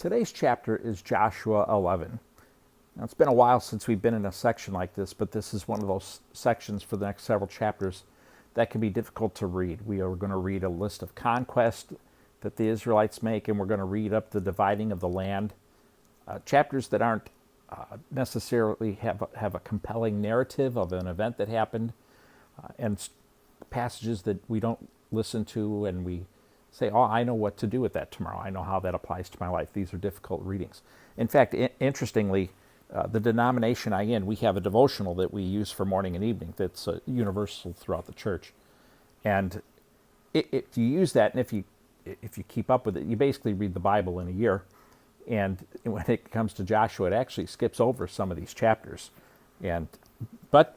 Today's chapter is Joshua 11. Now, it's been a while since we've been in a section like this, but this is one of those sections for the next several chapters that can be difficult to read. We are going to read a list of conquest that the Israelites make, and we're going to read up the dividing of the land. Chapters that aren't necessarily have a compelling narrative of an event that happened, and passages that we don't listen to and we say, oh, I know what to do with that tomorrow. I know how that applies to my life. These are difficult readings. In fact, interestingly, the denomination I'm in, we have a devotional that we use for morning and evening that's universal throughout the church. And if you use that, and if you keep up with it, you basically read the Bible in a year. And when it comes to Joshua, it actually skips over some of these chapters. But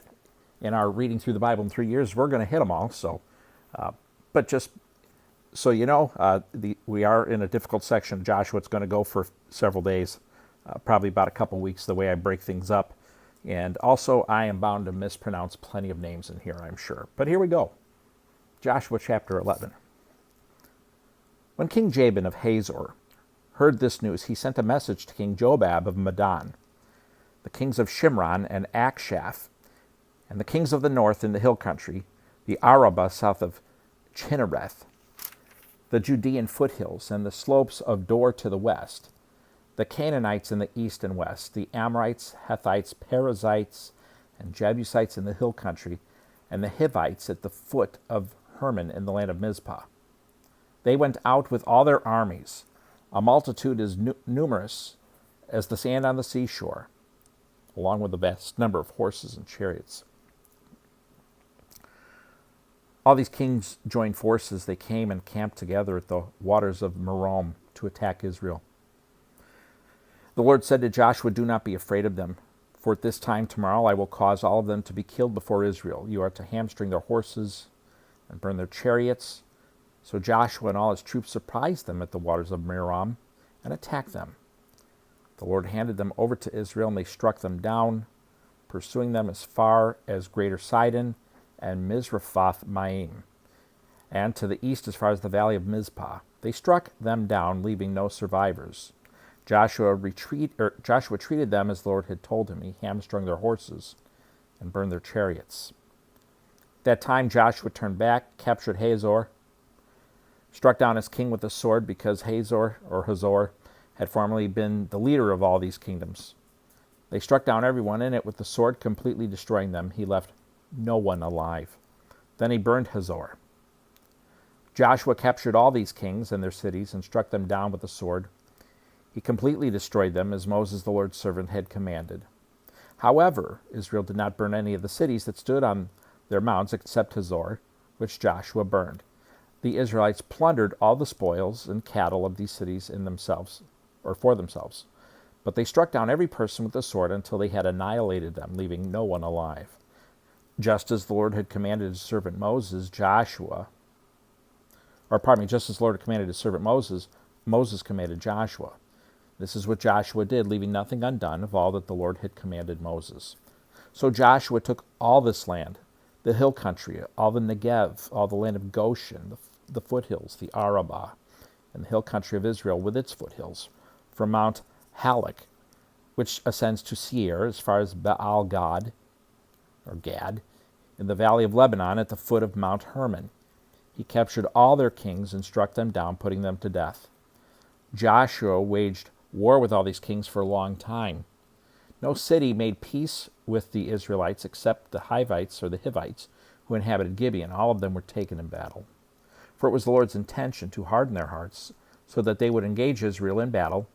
in our reading through the Bible in 3 years, we're going to hit them all. So, but just so you know, we are in a difficult section of Joshua. It's going to go for several days, probably about a couple weeks, the way I break things up. And also, I am bound to mispronounce plenty of names in here, I'm sure. But here we go. Joshua chapter 11. When King Jabin of Hazor heard this news, he sent a message to King Jobab of Madon, the kings of Shimron and Akshaph, and the kings of the north in the hill country, the Arabah south of Chinnereth, the Judean foothills and the slopes of Dor to the west, the Canaanites in the east and west, the Amorites, Hethites, Perizzites, and Jebusites in the hill country, and the Hivites at the foot of Hermon in the land of Mizpah. They went out with all their armies, a multitude as numerous as the sand on the seashore, along with a vast number of horses and chariots. All these kings joined forces. They came and camped together at the waters of Merom to attack Israel. The Lord said to Joshua, "Do not be afraid of them, for at this time tomorrow I will cause all of them to be killed before Israel. You are to hamstring their horses and burn their chariots." So Joshua and all his troops surprised them at the waters of Merom and attacked them. The Lord handed them over to Israel, and they struck them down, pursuing them as far as Greater Sidon and Mizrephoth-Maim, and to the east as far as the valley of Mizpah. They struck them down, leaving no survivors. Joshua treated them as the Lord had told him. He hamstrung their horses and burned their chariots. At that time Joshua turned back, captured Hazor, struck down his king with a sword, because Hazor had formerly been the leader of all these kingdoms. They struck down everyone in it with the sword, completely destroying them. He left no one alive. Then he burned Hazor. Joshua captured all these kings and their cities and struck them down with the sword. He completely destroyed them, as Moses, the Lord's servant, had commanded. However, Israel did not burn any of the cities that stood on their mounts except Hazor, which Joshua burned. The Israelites plundered all the spoils and cattle of these cities for themselves. But they struck down every person with the sword until they had annihilated them, leaving no one alive. Just as the Lord had commanded his servant Moses, Moses commanded Joshua. This is what Joshua did, leaving nothing undone of all that the Lord had commanded Moses. So Joshua took all this land, the hill country, all the Negev, all the land of Goshen, the foothills, the Arabah, and the hill country of Israel with its foothills, from Mount Halak, which ascends to Seir, as far as Baal-Gad, or Gad, in the valley of Lebanon at the foot of Mount Hermon. He captured all their kings and struck them down, putting them to death. Joshua waged war with all these kings for a long time. No city made peace with the Israelites except the Hivites who inhabited Gibeon. All of them were taken in battle. For it was the Lord's intention to harden their hearts, so that they would engage Israel in battle,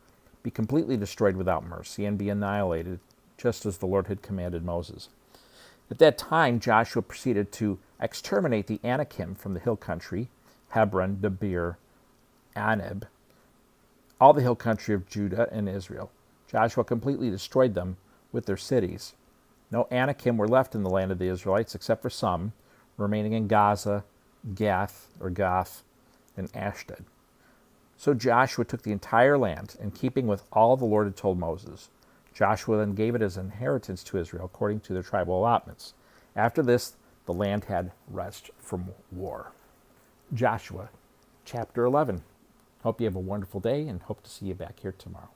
be completely destroyed without mercy, and be annihilated, just as the Lord had commanded Moses. At that time Joshua proceeded to exterminate the Anakim from the hill country, Hebron, Debir, Anab, all the hill country of Judah and Israel. Joshua completely destroyed them with their cities. No Anakim were left in the land of the Israelites, except for some, remaining in Gaza, Gath, and Ashdod. So Joshua took the entire land, in keeping with all the Lord had told Moses. Joshua then gave it as inheritance to Israel, according to their tribal allotments. After this, the land had rest from war. Joshua chapter 11. Hope you have a wonderful day and hope to see you back here tomorrow.